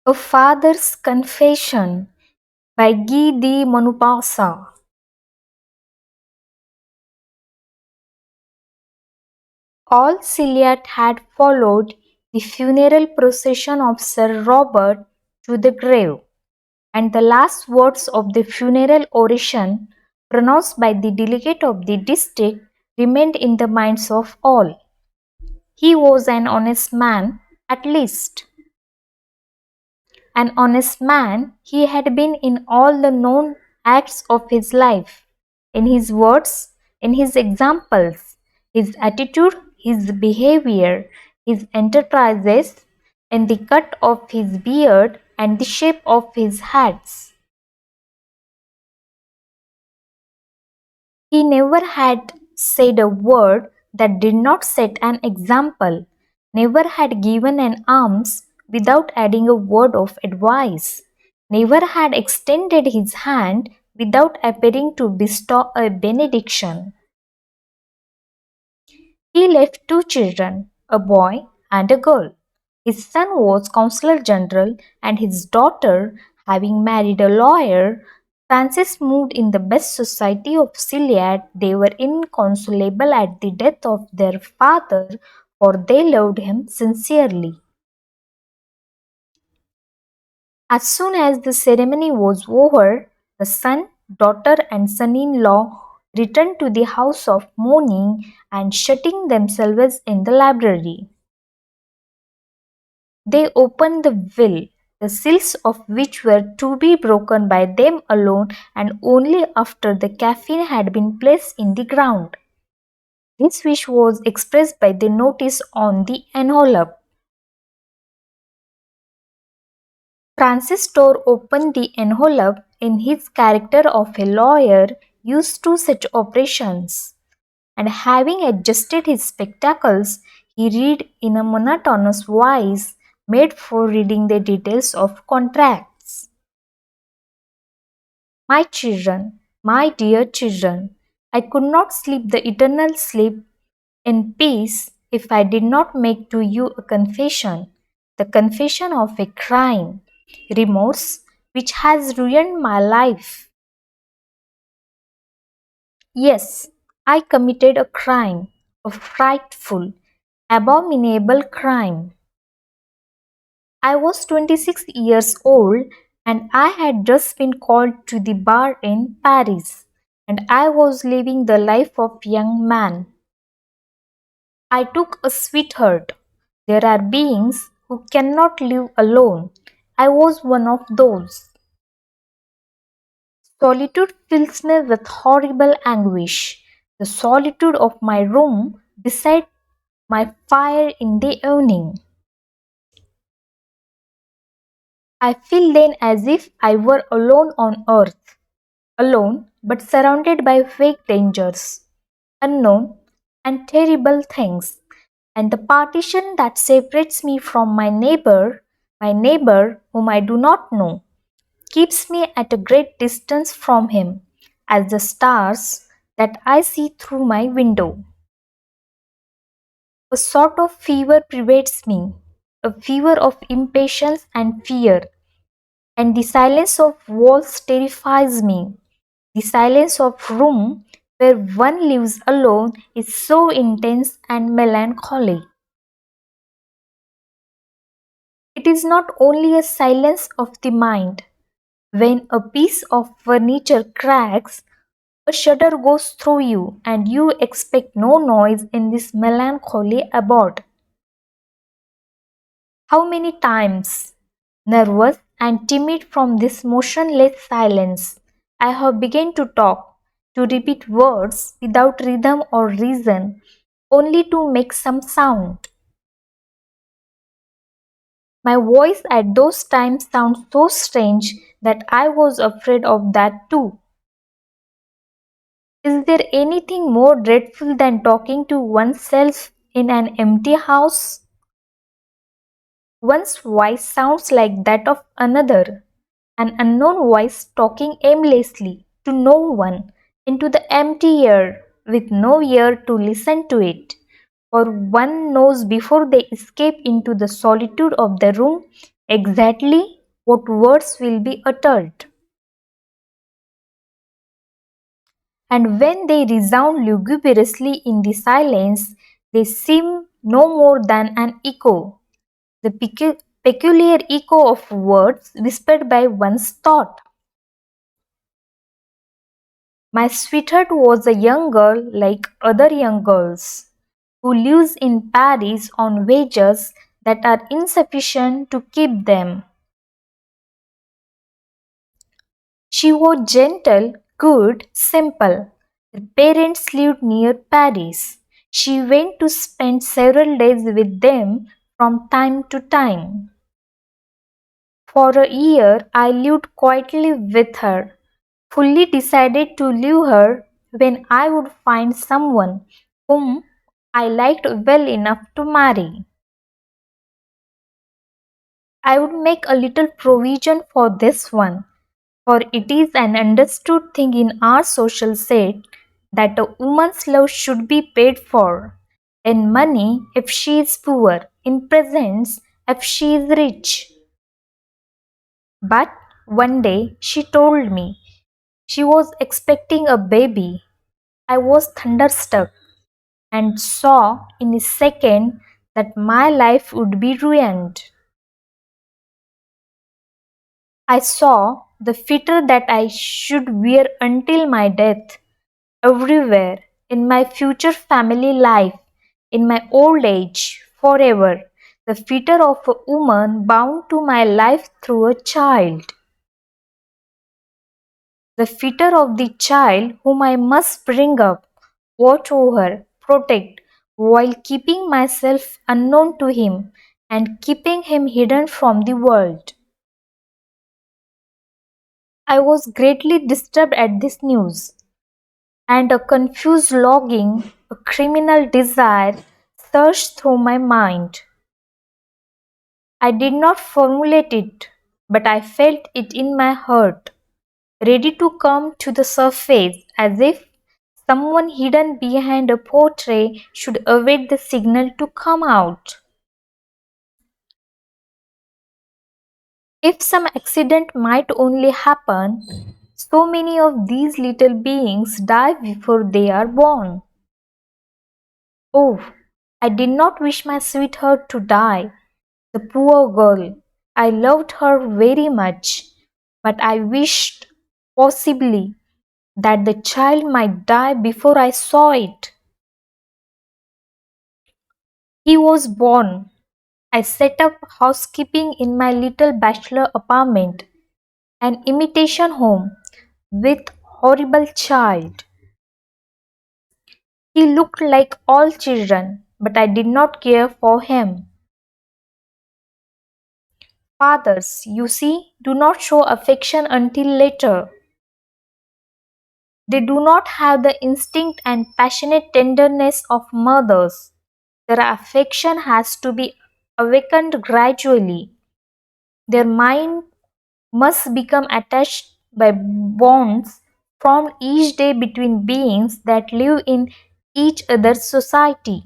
A Father's Confession by Guy de Maupassant. All Cilliat had followed the funeral procession of Sir Robert to the grave, and the last words of the funeral oration, pronounced by the delegate of the district, remained in the minds of all. He was an honest man, at least. An honest man he had been in all the known acts of his life, in his words, in his examples, his attitude, his behavior, his enterprises, in the cut of his beard and the shape of his hats. He never had said a word that did not set an example, never had given an alms without adding a word of advice, never had extended his hand without appearing to bestow a benediction. He left two children, a boy and a girl. His son was Consul General, and his daughter, having married a lawyer, Frances moved in the best society of Gilead. They were inconsolable at the death of their father, for they loved him sincerely. As soon as the ceremony was over, the son, daughter, and son in law returned to the house of mourning and shutting themselves in the library. They opened the will, the seals of which were to be broken by them alone and only after the caffeine had been placed in the ground. This wish was expressed by the notice on the envelope. Francis tore open the envelope in his character of a lawyer used to such operations, and having adjusted his spectacles, he read in a monotonous voice made for reading the details of contracts. My children, my dear children, I could not sleep the eternal sleep in peace if I did not make to you a confession, the confession of a crime, remorse which has ruined my life. Yes, I committed a crime, a frightful, abominable crime. I was 26 years old and I had just been called to the bar in Paris, and I was living the life of a young man. I took a sweetheart. There are beings who cannot live alone. I was one of those. Solitude fills me with horrible anguish. The solitude of my room beside my fire in the evening. I feel then as if I were alone on earth, alone but surrounded by vague dangers, unknown and terrible things, and the partition that separates me from my neighbor whom I do not know, keeps me at a great distance from him, as the stars that I see through my window. A sort of fever pervades me, a fever of impatience and fear, and the silence of walls terrifies me. The silence of room where one lives alone is so intense and melancholy. It is not only a silence of the mind. When a piece of furniture cracks, a shudder goes through you, and you expect no noise in this melancholy abode. How many times, nervous and timid from this motionless silence, I have begun to talk, to repeat words without rhythm or reason, only to make some sound. My voice at those times sounds so strange that I was afraid of that too. Is there anything more dreadful than talking to oneself in an empty house? One's voice sounds like that of another, an unknown voice talking aimlessly to no one into the empty air with no ear to listen to it. For one knows before they escape into the solitude of the room exactly what words will be uttered. And when they resound lugubriously in the silence, they seem no more than an echo, the peculiar echo of words whispered by one's thought. My sweetheart was a young girl like other young girls, who lives in Paris on wages that are insufficient to keep them. She was gentle, good, simple. Her parents lived near Paris. She went to spend several days with them from time to time. For a year I lived quietly with her, fully decided to leave her when I would find someone whom I liked well enough to marry. I would make a little provision for this one, for it is an understood thing in our social set that a woman's love should be paid for, in money if she is poor, in presents if she is rich. But one day she told me she was expecting a baby. I was thunderstruck and saw in a second that my life would be ruined. I saw the fetter that I should wear until my death, everywhere, in my future family life, in my old age, forever, the fetter of a woman bound to my life through a child, the fetter of the child whom I must bring up, watch over, protect, while keeping myself unknown to him and keeping him hidden from the world. I was greatly disturbed at this news, and a confused longing, a criminal desire surged through my mind. I did not formulate it, but I felt it in my heart, ready to come to the surface as if someone hidden behind a portrait should await the signal to come out. If some accident might only happen, so many of these little beings die before they are born. Oh, I did not wish my sweetheart to die, the poor girl. I loved her very much, but I wished, possibly, that the child might die before I saw it. He was born. I set up housekeeping in my little bachelor apartment, an imitation home, with horrible child. He looked like all children, but I did not care for him. Fathers, you see, do not show affection until later. They do not have the instinct and passionate tenderness of mothers. Their affection has to be awakened gradually. Their mind must become attached by bonds formed each day between beings that live in each other's society.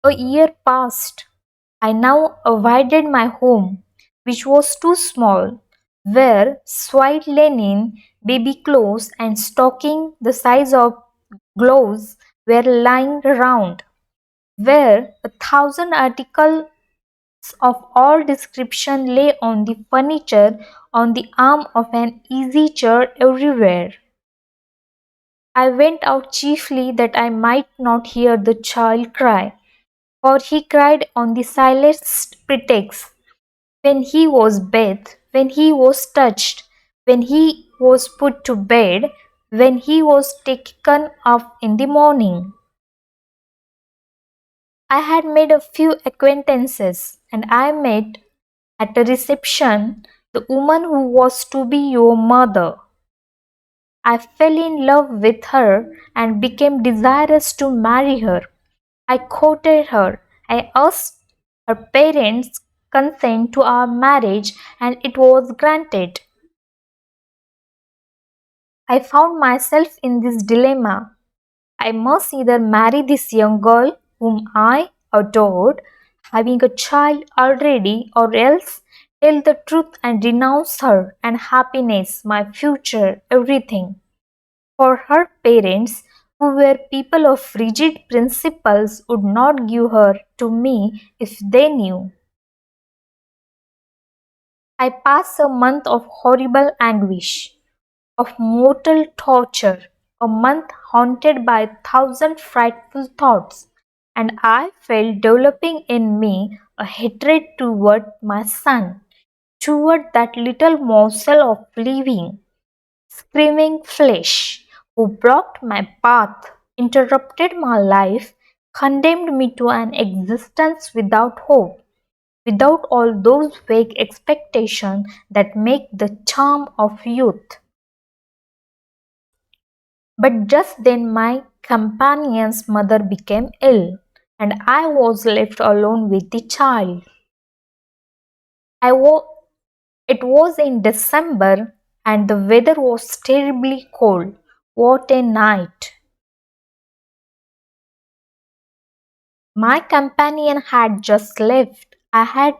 A year passed. I now avoided my home, which was too small, where white linen, baby clothes, and stocking the size of gloves were lying around, where 1,000 articles of all description lay on the furniture, on the arm of an easy chair everywhere. I went out chiefly that I might not hear the child cry, for he cried on the silest pretext, when he was bathed, when he was touched, when he was put to bed, when he was taken up in the morning. I had made a few acquaintances, and I met at a reception the woman who was to be your mother. I fell in love with her and became desirous to marry her. I courted her. I asked her parents' consent to our marriage, and it was granted. I found myself in this dilemma. I must either marry this young girl whom I adored, having a child already, or else tell the truth and renounce her and happiness, my future, everything. For her parents, who were people of rigid principles, would not give her to me if they knew. I passed a month of horrible anguish, of mortal torture, a month haunted by a thousand frightful thoughts, and I felt developing in me a hatred toward my son, toward that little morsel of living, screaming flesh, who blocked my path, interrupted my life, condemned me to an existence without hope, without all those vague expectations that make the charm of youth. But just then my companion's mother became ill, and I was left alone with the child. I wo- it was in December, and the weather was terribly cold. What a night! My companion had just left. I had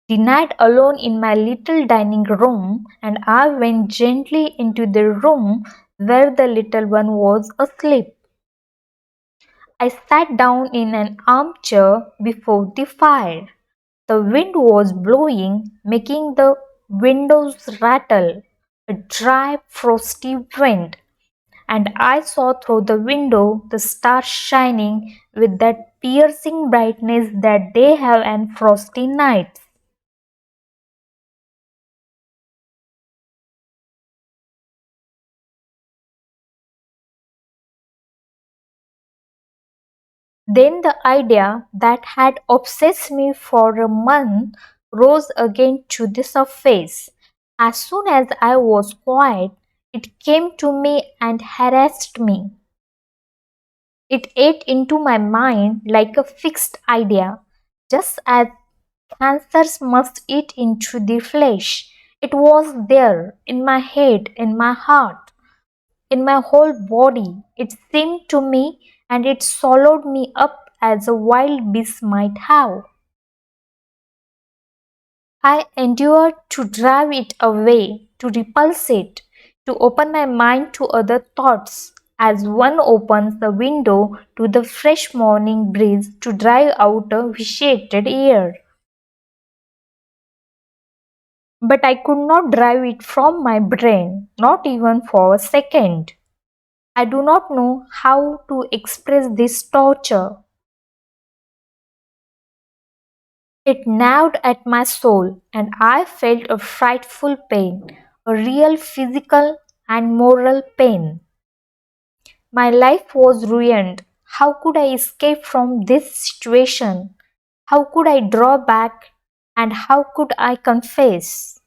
dined alone in my little dining room, and I went gently into the room where the little one was asleep. I sat down in an armchair before the fire. The wind was blowing, making the windows rattle, a dry, frosty wind, and I saw through the window the stars shining with that piercing brightness that they have on frosty nights. Then the idea that had obsessed me for a month rose again to the surface. As soon as I was quiet, it came to me and harassed me. It ate into my mind like a fixed idea, just as cancers must eat into the flesh. It was there, in my head, in my heart, in my whole body. It seemed to me, and it swallowed me up as a wild beast might have. I endured to drive it away, to repulse it, to open my mind to other thoughts, as one opens the window to the fresh morning breeze to drive out a vitiated air. But I could not drive it from my brain, not even for a second. I do not know how to express this torture. It gnawed at my soul, and I felt a frightful pain, a real physical and moral pain. My life was ruined. How could I escape from this situation? How could I draw back? And how could I confess?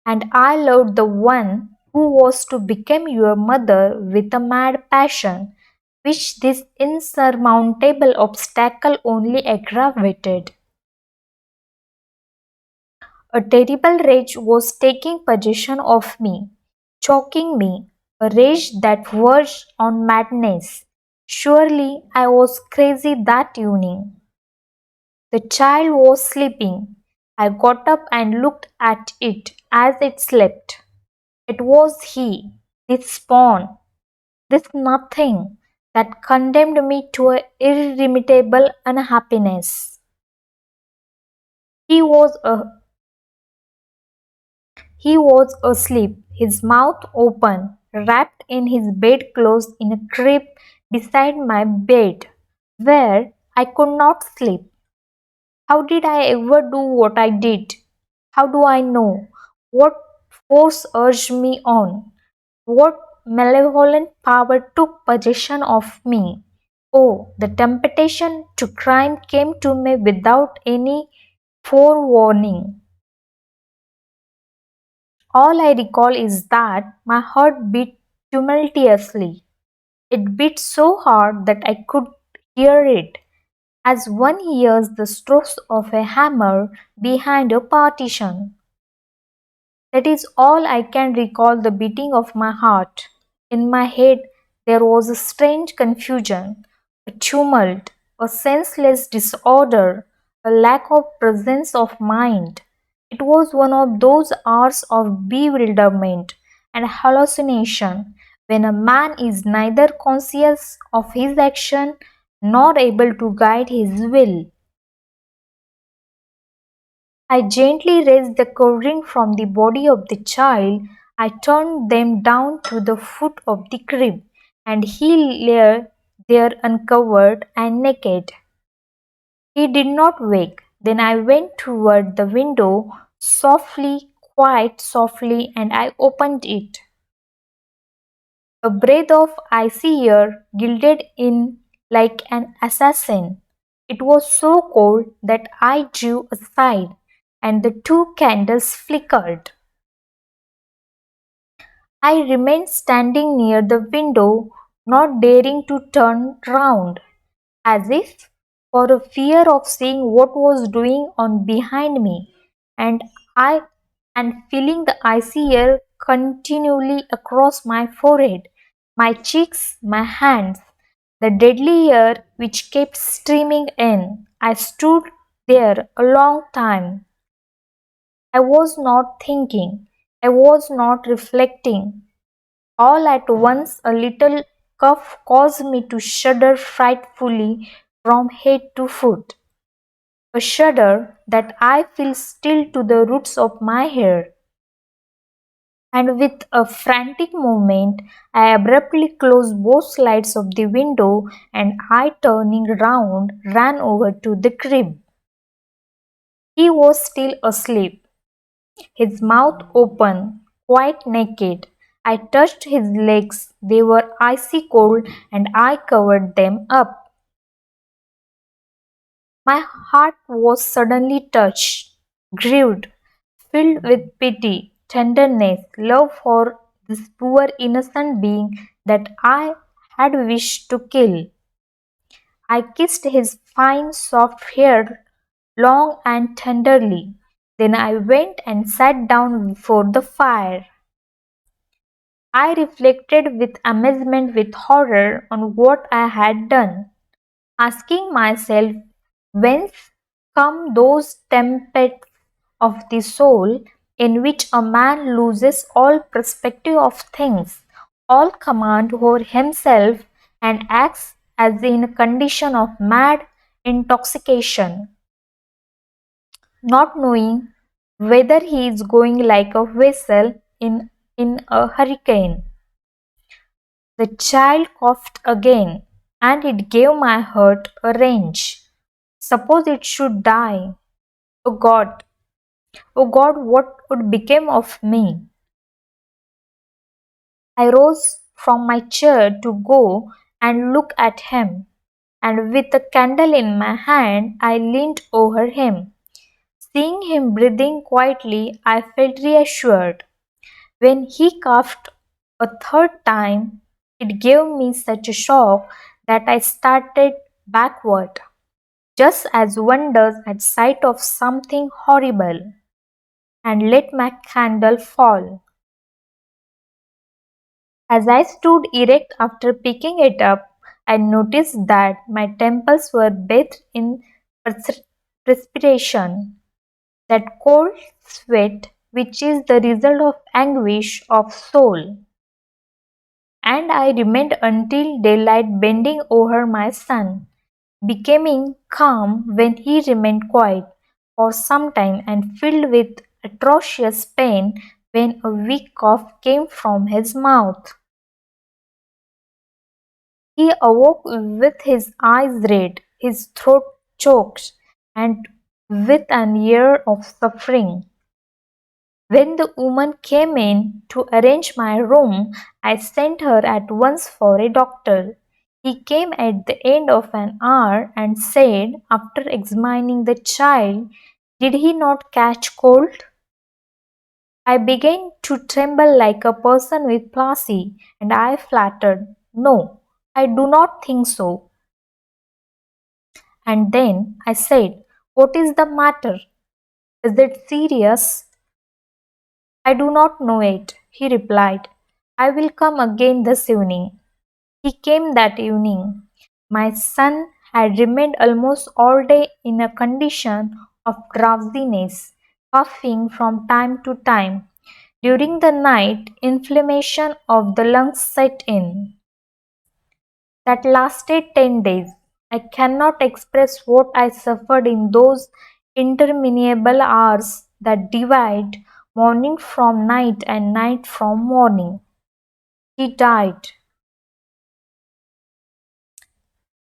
And I loved the one who was to become your mother with a mad passion, which this insurmountable obstacle only aggravated. A terrible rage was taking possession of me, choking me, a rage that verged on madness. Surely I was crazy that evening. The child was sleeping. I got up and looked at it as it slept. It was he, this spawn, this nothing, that condemned me to a irremediable unhappiness. He was a He was asleep, his mouth open, wrapped in his bedclothes in a crib beside my bed, where I could not sleep. How did I ever do what I did? How do I know? What force urged me on? What malevolent power took possession of me? Oh, the temptation to crime came to me without any forewarning. All I recall is that my heart beat tumultuously. It beat so hard that I could hear it, as one hears the strokes of a hammer behind a partition. That is all I can recall the beating of my heart. In my head there was a strange confusion, a tumult. a senseless disorder, a lack of presence of mind. It was one of those hours of bewilderment and hallucination when a man is neither conscious of his action nor able to guide his will. I gently raised the covering from the body of the child. I turned them down to the foot of the crib, and he lay there uncovered and naked. He did not wake. Then I went toward the window softly, quite softly, and I opened it. A breath of icy air glided in like an assassin. It was so cold that I drew aside, and the two candles flickered. I remained standing near the window, not daring to turn round, as if for a fear of seeing what was doing on behind me, and I and feeling the icy air continually across my forehead, my cheeks, my hands, the deadly air which kept streaming in. I stood there a long time. I was not thinking. I was not reflecting. All at once a little cough caused me to shudder frightfully from head to foot, a shudder that I feel still to the roots of my hair. And with a frantic movement, I abruptly closed both sides of the window and I, turning round, ran over to the crib. He was still asleep, his mouth open, quite naked. I touched his legs, they were icy cold, and I covered them up. My heart was suddenly touched, grieved, filled with pity, tenderness, love for this poor innocent being that I had wished to kill. I kissed his fine soft hair long and tenderly. Then I went and sat down before the fire. I reflected with amazement, with horror, on what I had done, asking myself whence come those tempests of the soul in which a man loses all perspective of things, all command over himself, and acts as in a condition of mad intoxication, not knowing whether he is going like a vessel in a hurricane. The child coughed again, and it gave my heart a wrench. Suppose it should die. Oh God, oh God, what would become of me? I rose from my chair to go and look at him, and with a candle in my hand, I leaned over him. Seeing him breathing quietly, I felt reassured. When he coughed a third time, it gave me such a shock that I started backward, just as one does at sight of something horrible, and let my candle fall. As I stood erect after picking it up, I noticed that my temples were bathed in perc- perspiration, that cold sweat which is the result of anguish of soul. And I remained until daylight, bending over my son, becoming calm when he remained quiet for some time, and filled with atrocious pain when a weak cough came from his mouth. He awoke with his eyes red, his throat choked, and with an air of suffering. When the woman came in to arrange my room, I sent her at once for a doctor. He came at the end of an hour and said, after examining the child, did he not catch cold? I began to tremble like a person with palsy, and I faltered, no, I do not think so. And then I said, what is the matter? Is it serious? I do not know it, he replied. I will come again this evening. He came that evening. My son had remained almost all day in a condition of drowsiness, coughing from time to time. During the night, inflammation of the lungs set in. That lasted 10 days. I cannot express what I suffered in those interminable hours that divide morning from night and night from morning. He died.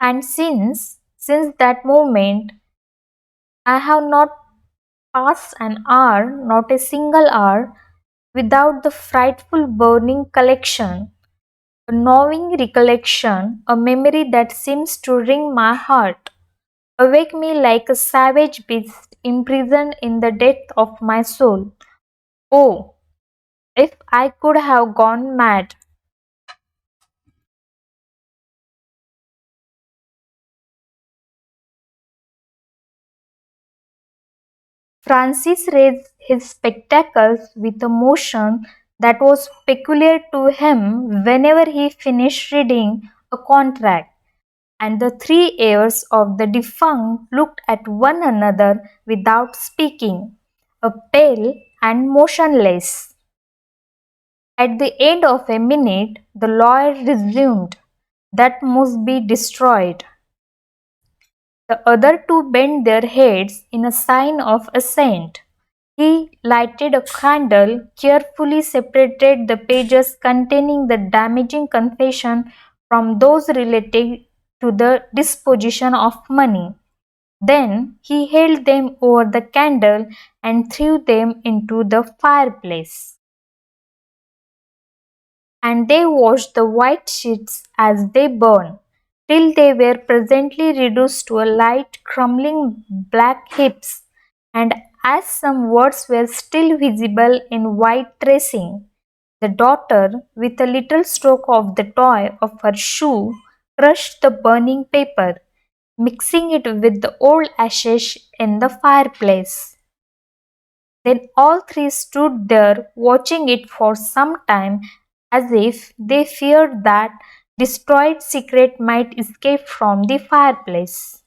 And since that moment, I have not passed an hour, not a single hour, without the frightful burning collection, a gnawing recollection, a memory that seems to wring my heart, awake me like a savage beast imprisoned in the depth of my soul. Oh, if I could have gone mad! Francis raised his spectacles with a motion that was peculiar to him whenever he finished reading a contract, and the three heirs of the defunct looked at one another without speaking, a pale and motionless. At the end of a minute, the lawyer resumed, "That must be destroyed." The other two bent their heads in a sign of assent. He lighted a candle, carefully separated the pages containing the damaging confession from those relating to the disposition of money. Then he held them over the candle and threw them into the fireplace. And they watched the white sheets as they burned, till they were presently reduced to a light crumbling black heaps, and as some words were still visible in white tracing, the daughter, with a little stroke of the toe of her shoe, crushed the burning paper, mixing it with the old ashes in the fireplace. Then all three stood there watching it for some time, as if they feared that destroyed secret might escape from the fireplace.